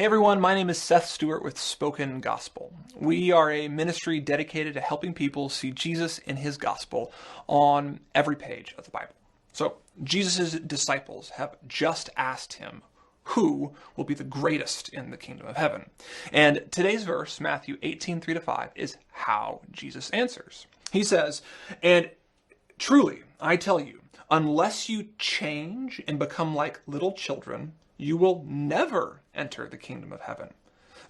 Hey everyone, my name is Seth Stewart with Spoken Gospel. We are a ministry dedicated to helping people see Jesus in his gospel on every page of the Bible. So, Jesus' disciples have just asked him who will be the greatest in the kingdom of heaven. And today's verse, Matthew 18:3-5, is how Jesus answers. He says, "And truly, I tell you, unless you change and become like little children, you will never enter the kingdom of heaven.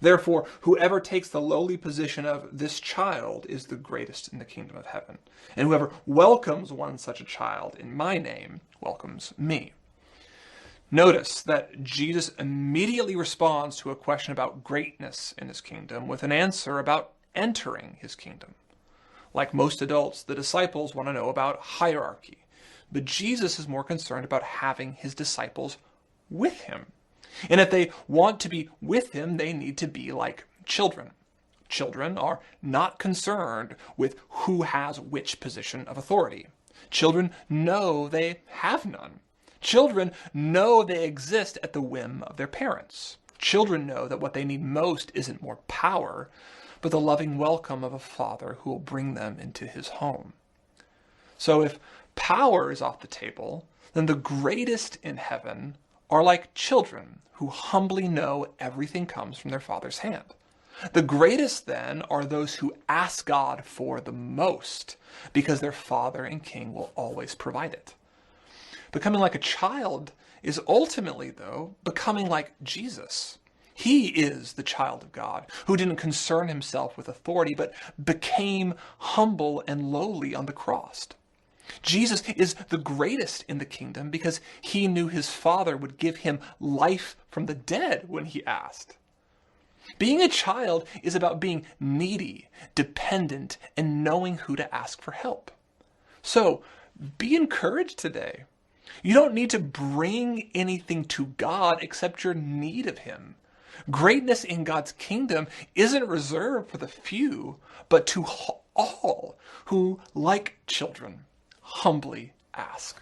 Therefore, whoever takes the lowly position of this child is the greatest in the kingdom of heaven. And whoever welcomes one such a child in my name welcomes me." Notice that Jesus immediately responds to a question about greatness in his kingdom with an answer about entering his kingdom. Like most adults, the disciples want to know about hierarchy, but Jesus is more concerned about having his disciples with him. And if they want to be with him, they need to be like children. Children are not concerned with who has which position of authority. Children know they have none. Children know they exist at the whim of their parents. Children know that what they need most isn't more power, but the loving welcome of a father who will bring them into his home. So if power is off the table, then the greatest in heaven are like children who humbly know everything comes from their father's hand. The greatest then are those who ask God for the most, because their father and king will always provide it. Becoming like a child is ultimately, though, becoming like Jesus. He is the child of God, who didn't concern himself with authority, but became humble and lowly on the cross. Jesus is the greatest in the kingdom because he knew his Father would give him life from the dead when he asked. Being a child is about being needy, dependent, and knowing who to ask for help. So, be encouraged today. You don't need to bring anything to God except your need of him. Greatness in God's kingdom isn't reserved for the few, but to all who, like children, humbly ask.